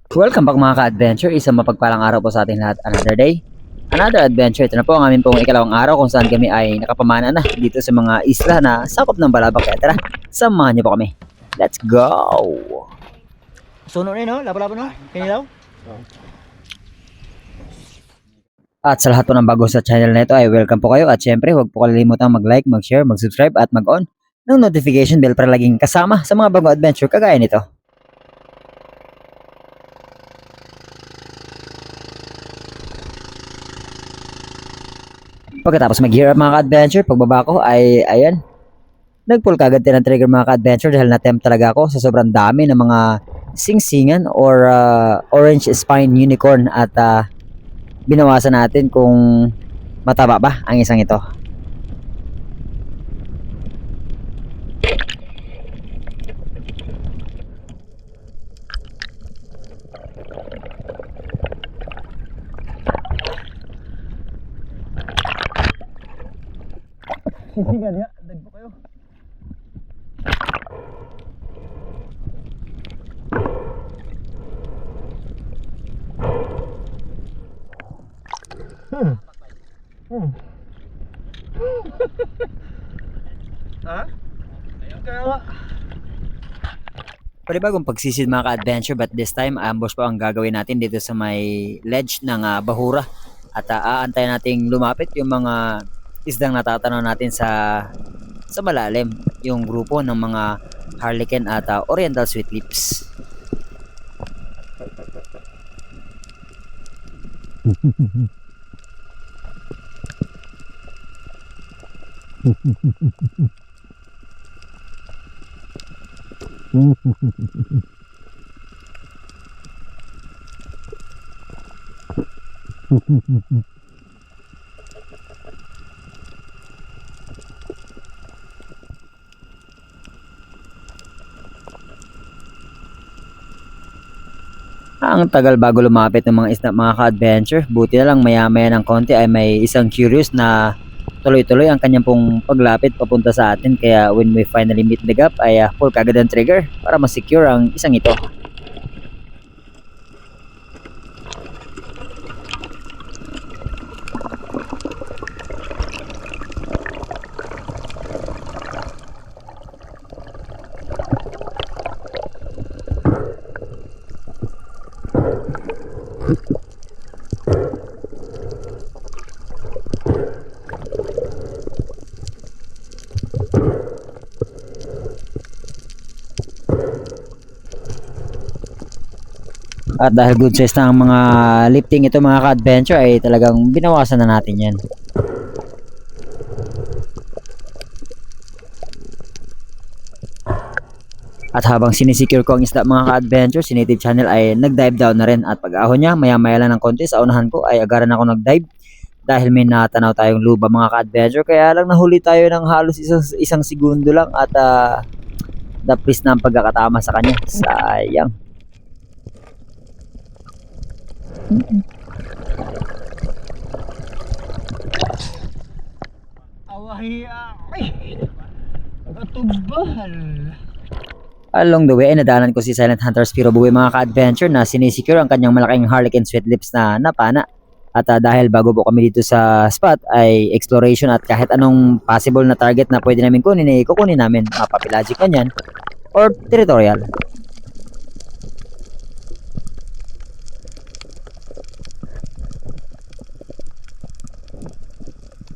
Welcome back mga ka-adventure, isang mapagpalang araw po sa ating lahat. Another day, another adventure. Ito na po ang aming pong ikalawang araw kung saan kami ay nakapamana na dito sa mga isla na sakop ng Balabac. Kaya tara, samahan niyo po kami. Let's go! Suno na no? Labo-labo no? Kinilaw? At sa lahat po ng bago sa channel na ito ay welcome po kayo. At syempre huwag po kalilimutang mag-like, mag-share, mag-subscribe at mag-on ng notification bell para laging kasama sa mga bagong adventure kagaya nito. Pagkatapos mag-gear up mga ka-adventure, pagbaba ko ay ayan, nag-pull kagad din ng trigger mga ka-adventure dahil na-tempt talaga ako sa sobrang dami ng mga singsingan or orange spine unicorn at binawasan natin kung mataba ba ang isang ito. Sisigan ya, dagpo kayo. Ha? Kaya nga. Panibagong pagsisid mga ka-adventure, but this time ambush po ang gagawin natin dito sa may ledge ng Bahura. At aantayin nating lumapit yung mga isdang natatanaw natin sa malalim, yung grupo ng mga harlequin at oriental sweet lips. Ang tagal bago lumapit ng mga isda mga ka-adventure. Buti na lang maya-maya ng konti ay may isang curious na tuloy-tuloy ang kanyang pong paglapit papunta sa atin. Kaya when we finally meet the gap ay pull kagad ang trigger para ma-secure ang isang ito. At dahil good size na ang mga lifting ito mga ka-adventure ay talagang binawasan na natin yan. At habang sinisecure ko ang isda mga ka-adventure, si Native Channel ay nag-dive down na rin. At pag-ahon niya, maya-maya lang ng konti sa unahan ko ay agaran ako nag-dive. Dahil may natanaw tayong luba mga ka-adventure. Kaya lang nahuli tayo ng halos isang segundo lang. At naplis na ang pagkakatama sa kanya. Sayang. Katubal. Along the way, nadaanan ko si Silent Hunter Spiro Buwi mga ka-adventure na sinisecure ang kanyang malaking harlequin sweet lips na napana. At dahil bago po kami dito sa spot ay exploration at kahit anong possible na target na pwede namin kunin ay kukunin namin, mga papilagic man yan or territorial.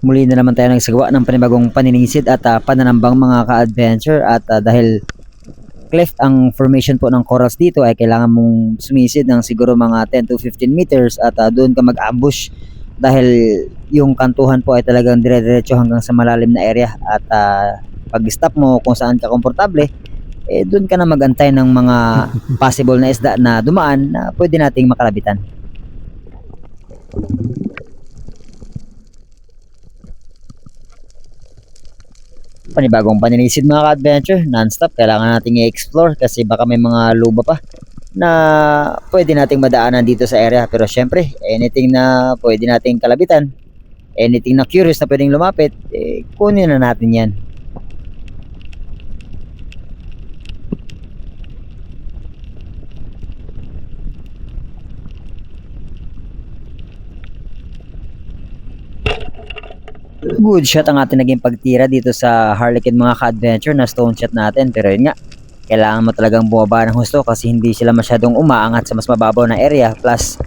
Muli na naman tayo nagsagawa ng panibagong paninisid at pananambang mga ka-adventure at dahil cleft ang formation po ng corals dito ay kailangan mong sumisid ng siguro mga 10 to 15 meters at doon ka mag-ambush dahil yung kantuhan po ay talagang dire-diretso hanggang sa malalim na area at pag stop mo kung saan ka komportable doon ka na mag-antay ng mga possible na isda na dumaan na pwede nating makalabitan. Panibagong paninisid mga ka-adventure, non-stop kailangan nating i-explore kasi baka may mga luba pa na pwede nating madaanan dito sa area. Pero syempre, anything na pwede nating kalabitan, anything na curious na pwedeng lumapit, kunin na natin yan. Good shot ang ating naging pagtira dito sa Harlequin mga ka-adventure na stone shot natin, pero yun nga, kailangan mo talagang bumaba ng husto kasi hindi sila masyadong umaangat sa mas mababaw na area, plus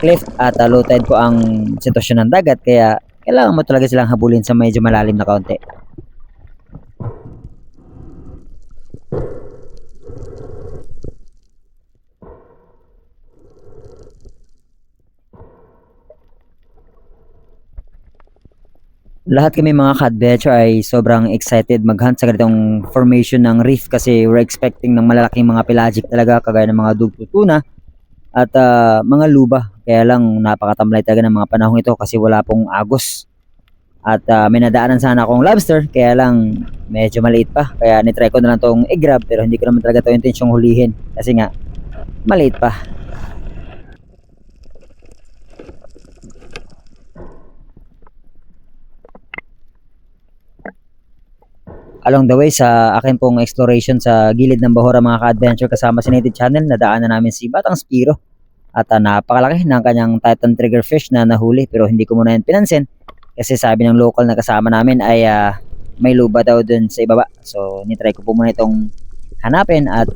cliff at low tide po ang sitwasyon ng dagat, kaya kailangan mo talaga silang habulin sa medyo malalim na kaunti. Lahat kami mga ka-adventure ay sobrang excited maghunt sa ganitong formation ng reef kasi we're expecting ng malalaking mga pelagic talaga kagaya ng mga dugtong tuna at mga luba. Kaya lang napakatamlay talaga ng mga panahon ito kasi wala pong agos. At may nadaanan sana akong lobster kaya lang medyo maliit pa. Kaya nitry ko na lang tong i-grab pero hindi ko naman talaga ito intensyong hulihin kasi nga maliit pa. Along the way sa akin pong exploration sa gilid ng Bahura mga ka-adventure kasama si Native Channel, nadaanan namin si Batang Spiro at napakalaki ng kanyang Titan triggerfish na nahuli pero hindi ko muna yan pinansin kasi sabi ng local na kasama namin ay may luba daw dun sa ibaba. So nitry ko po muna itong hanapin at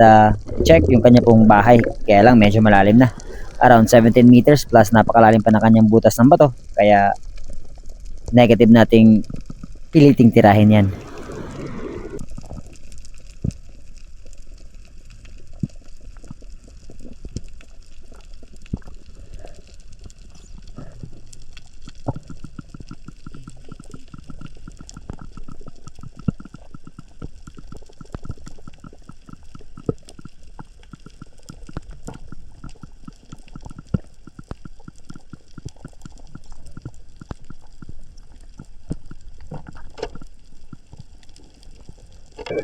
check yung kanya pong bahay, kaya lang medyo malalim na, around 17 meters plus napakalalim pa ng kanyang butas ng bato, kaya negative nating piliting tirahin yan.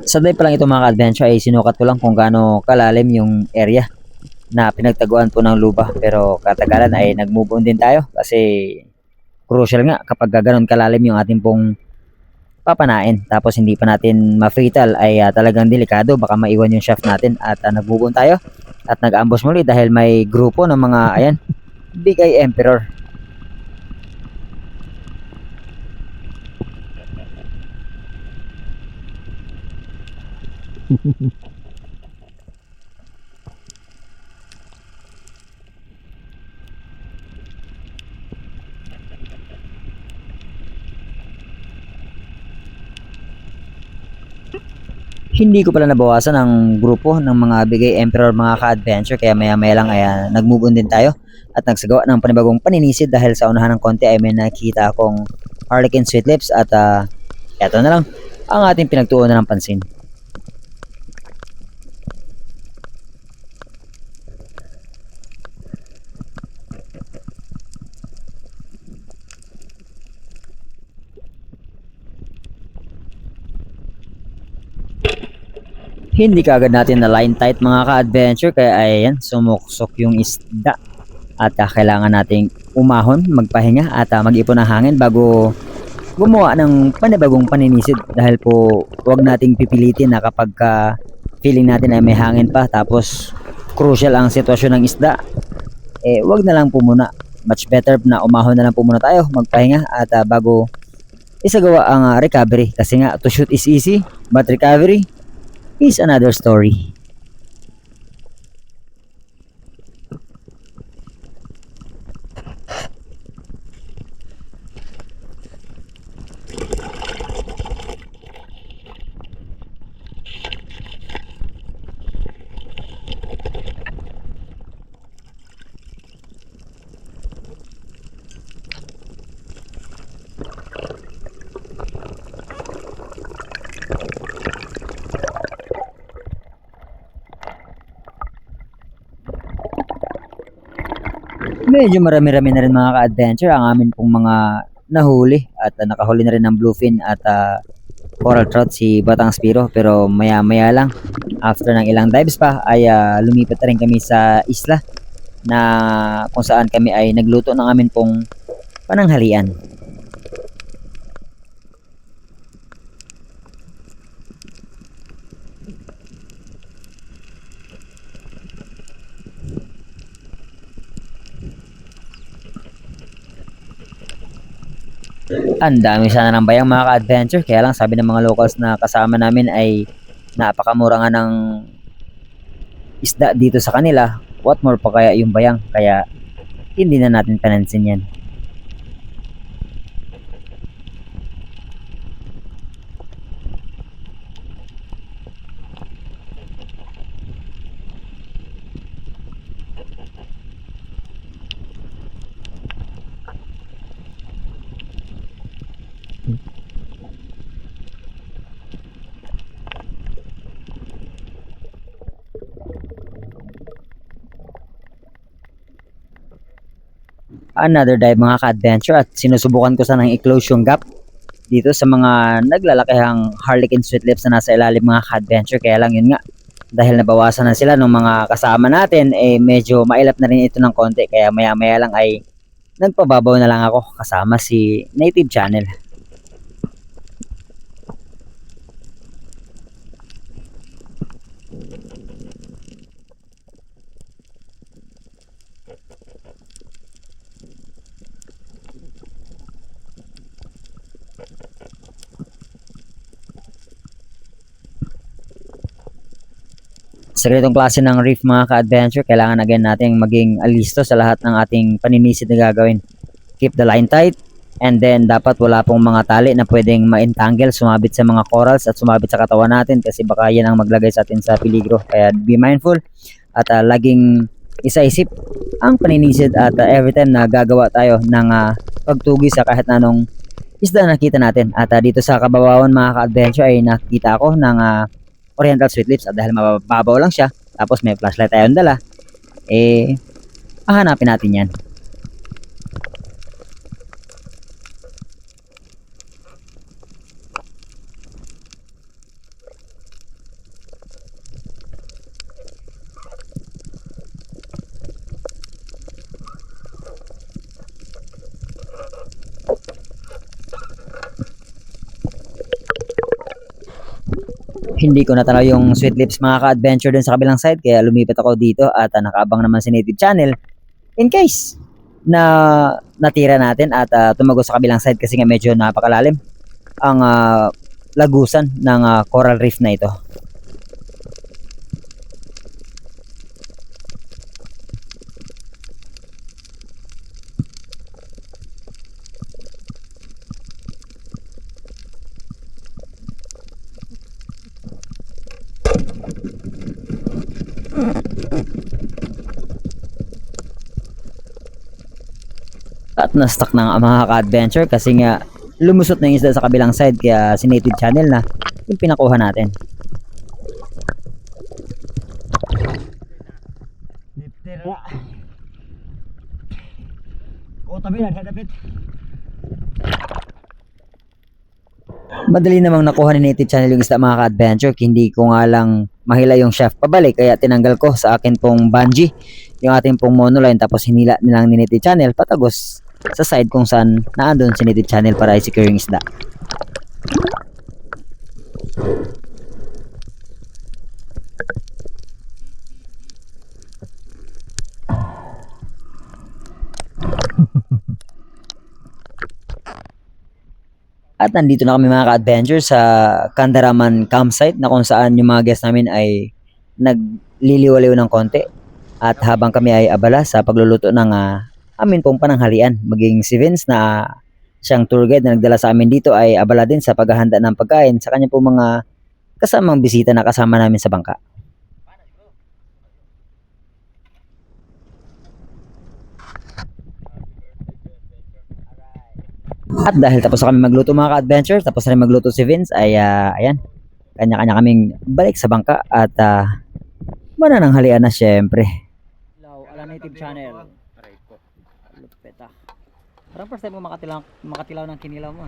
Sa dive pa lang ito mga ka-adventure ay sinukat ko lang kung gaano kalalim yung area na pinagtaguan po ng luba, pero katagalan ay nag-move on din tayo kasi crucial nga kapag ganoon kalalim yung ating pong papanain tapos hindi pa natin ma-fatal ay talagang delikado, baka maiwan yung shaft natin at nag-move on tayo at nag-ambush muli dahil may grupo ng mga ayan, Big Eye Emperor. Hindi ko pala nabawasan ang grupo ng mga Bigay Emperor mga ka-adventure, kaya maya maya lang ay nag-move on din tayo at nagsagawa ng panibagong paninisid dahil sa unahan ng konti ay may nakita akong Harlequin Sweet Lips at eto na lang ang ating pinagtuunan ng pansin. Hindi kaagad natin na line tight mga ka-adventure, kaya ayan, sumuksok yung isda at kailangan nating umahon, magpahinga at mag-ipon ng hangin bago gumawa ng panibagong paninisid dahil po wag nating pipilitin na kapag feeling natin ay may hangin pa tapos crucial ang sitwasyon ng isda, wag na lang po muna. Much better na umahon na lang po muna tayo, magpahinga at bago isagawa ang recovery kasi nga to shoot is easy but recovery is another story. Medyo marami-rami na rin mga ka-adventure ang amin pong mga nahuli at nakahuli na rin ng bluefin at coral trout si Batang Spiro, pero maya-maya lang after ng ilang dives pa ay lumipat na rin kami sa isla na kung saan kami ay nagluto ng amin pong pananghalian. Ang dami sana ng bayang mga ka-adventure, kaya lang sabi ng mga locals na kasama namin ay napakamura nga ng isda dito sa kanila. What more pa kaya yung bayang, kaya hindi na natin panansin yan. Another dive mga ka-adventure, at sinusubukan ko sanang i-close yung gap dito sa mga naglalakihang harlequin sweet lips na nasa ilalim mga ka-adventure. Kaya lang yun nga, dahil nabawasan na sila ng mga kasama natin, medyo mailap na rin ito ng konti, kaya maya maya lang ay nagpababaw na lang ako kasama si Native Channel. Sa ganitong klase ng reef mga ka-adventure, kailangan again natin maging alisto sa lahat ng ating paninisid na gagawin. Keep the line tight, and then dapat wala pong mga tali na pwedeng ma-entangle, sumabit sa mga corals at sumabit sa katawan natin, kasi baka yan ang maglagay sa atin sa peligro. Kaya be mindful at laging isa-isip ang paninisid at every time na gagawa tayo ng pagtugi sa kahit anong isda na nakita natin. At dito sa kababawan mga ka-adventure ay nakita ako ng Oriental sweet lips, at dahil mababaw lang siya, tapos may flashlight tayong dala, hahanapin natin yan. Hindi ko natanaw yung sweet lips mga ka-adventure dun sa kabilang side, kaya lumipat ako dito at nakaabang naman si Native Channel in case na natira natin at tumago sa kabilang side, kasi nga medyo napakalalim ang lagusan ng coral reef na ito. At na-stuck na nga mga ka-adventure, kasi nga lumusot na yung isda sa kabilang side, kaya si Native Channel na yung pinakuha natin. Madali namang nakuha ni Native Channel yung isda mga ka-adventure, hindi ko nga lang mahila yung shaft pabalik, kaya tinanggal ko sa akin pong bungee yung ating pong monoline, tapos hinila nilang ni Native Channel patagos sa side kung saan naandun si Native Channel para i-secure yung isda. At nandito na kami mga ka-adventure sa Kandaraman campsite, na kung saan yung mga guests namin ay nagliliwaliw ng konti. At habang kami ay abala sa pagluluto ng amin pong pananghalian, maging si Vince na siyang tour guide na nagdala sa amin dito ay abala din sa paghahanda ng pagkain sa kanya pong mga kasamang bisita na kasama namin sa bangka. At dahil tapos na kami magluto mga ka-adventure, tapos na rin magluto si Vince, ay ayan, kanya-kanya kaming balik sa bangka at manananghalian na syempre. Hello, Native Channel. Lupit Parang first time mo makatilaw ng kinilaw mo.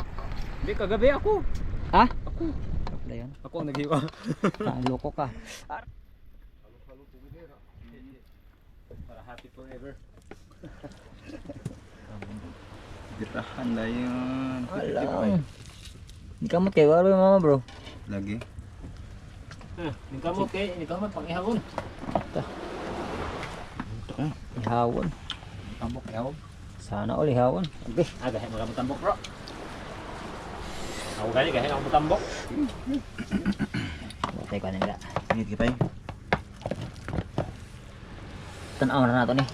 Hindi, kagabi ako. Ha? Ako. Wala yun. Ako ang naghiwa. Loko ka. Para happy forever. Gitahan na yun. Alam. Hindi kamot kayo. Wala ba mama bro? Lagi. Hindi ka mo pang-ihawon. Ihawon. Tambok ihawon. Sana all ihawon. Okay. Aga, mo lang tambok bro. Ako gani kahit ako matambok. Tay ko nila. Ingit kita eh. Tanaw na nato ni.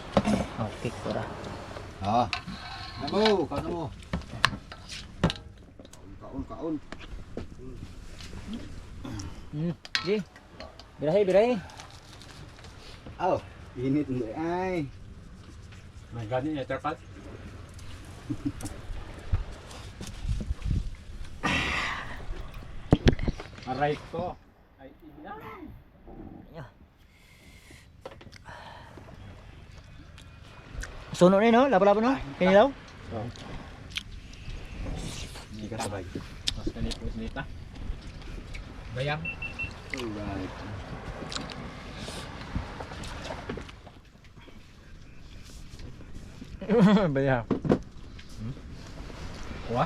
Okay, kura. Namo, kaon mo. Kaon. Di. Birahi. Aw, init mo ay. May gani niya terpat. Aray ko. Ay ina. Suno ni no, labo-labo no. Kini daw. Hindi ka sabay. Mas kanit mo sinita. Bayang. Alright. Bayang. Kuha.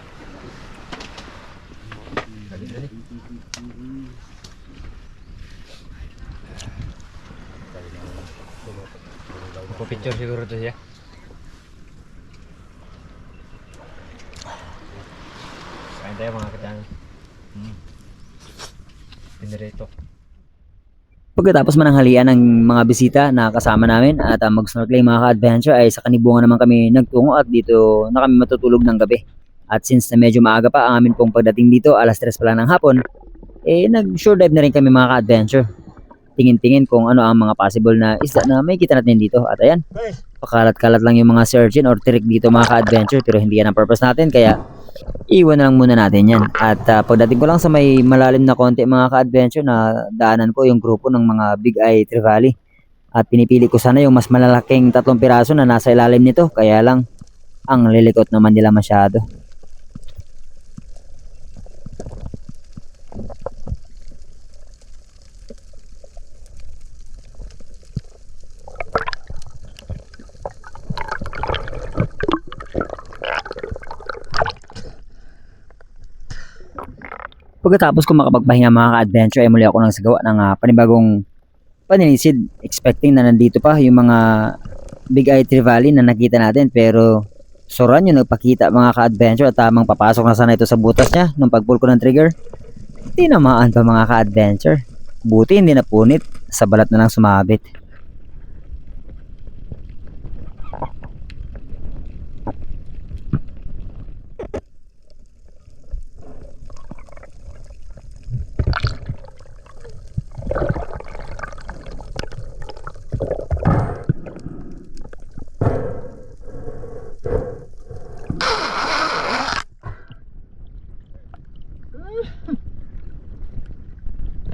Dali. Picture siguro to siya. Kain tayo mga katang. Pinirito. Pagkatapos mananghalian ng mga bisita na kasama namin at mag-snorkeling mga ka-adventure ay sa Kanibungan naman kami nagtungo at dito na kami matutulog ng gabi. At since na medyo maaga pa ang amin pong pagdating dito, alas 3 pa lang ng hapon, nag-shore dive na rin kami mga ka-adventure. Tingin-tingin kung ano ang mga possible na isda na may kita natin dito. At ayan, pakalat-kalat lang yung mga surgeon or trick dito mga ka-adventure pero hindi yan ang purpose natin kaya iwan na lang muna natin yan. At pagdating ko lang sa may malalim na konti mga ka-adventure na daanan ko yung grupo ng mga Big Eye Trevally. At pinipili ko sana yung mas malalaking 3 piraso na nasa ilalim nito kaya lang ang lilikot naman nila masyado. Pagkatapos ko makapagpahinga mga ka-adventure ay muli ako nang sagawa ng panibagong paninisid. Expecting na nandito pa yung mga Big Eye Trevally na nakita natin pero soran yung nagpakita mga ka-adventure at tamang papasok na sana ito sa butas niya nung pag-pull ko ng trigger. Tinamaan pa mga ka-adventure. Buti hindi napunit, sa balat na lang sumabit.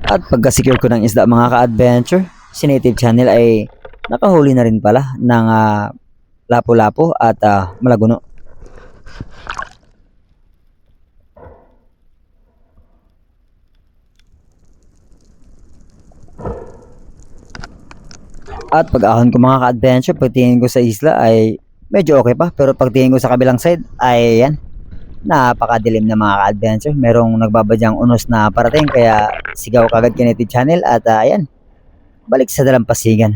At pagka-secure ko ng isda mga ka-adventure, si Native Channel ay nakahuli na rin pala ng lapu-lapu at malaguno. At pag-ahon ko mga ka-adventure, pagtingin ko sa isla ay medyo okay pa. Pero pagtingin ko sa kabilang side ay yan, napakadilim na mga ka-adventure. Merong nagbabadyang unos na parating kaya sigaw kagad kay Native Channel at ayan, balik sa dalampasigan.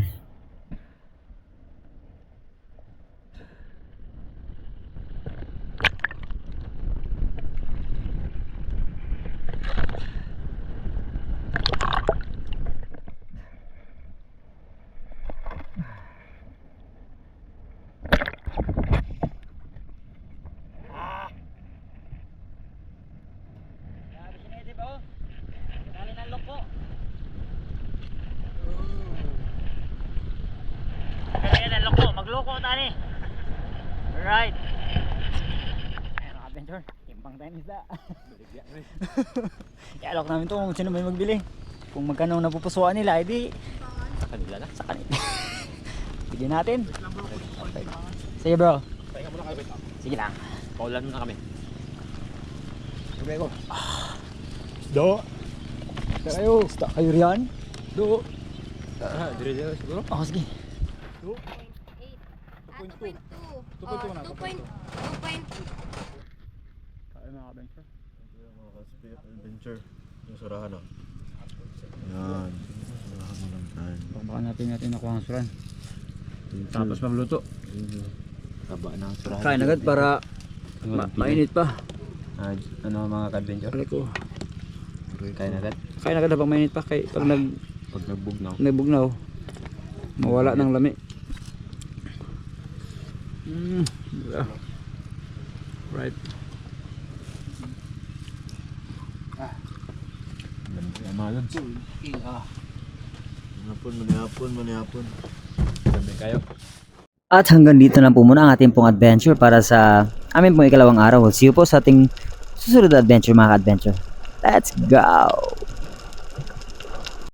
Magloko tani. Right. Ayun adventure, timbang tayo isda. Ialok namin to kung sino may magbili. Kung magkano napupusuan nila, edi Sa kanila na. sa kanila. Bigyan natin. Okay. Sige bro. Pahinga muna kayo. Sige lang. Paulan muna kami. Okay ko. Do. Kayo. Stop kayo riyan. Do. Dire siguro. Oh, sige. 2.2. 2.2 na. 2.2. Ay mga adventure. Adventure. Yung surahan o. Yan. Surahan mo lang tayo. Baka natin nakuha ang suran. Tapos magluto. Taba na ang surahan. Kain agad para mainit pa. Ano mga ka-adventure? Aray ko. Kaya na agad. Kaya na ka na bang mainit pa kay pag Pag nagbugnaw. nagbugnaw. Mawala ng lami. Right. Manihapon. Sabi kayo. At hanggang dito lang po muna ang ating pong adventure para sa amin pong ikalawang araw. See you po sa ating susunod na adventure mga ka-adventure. Let's go!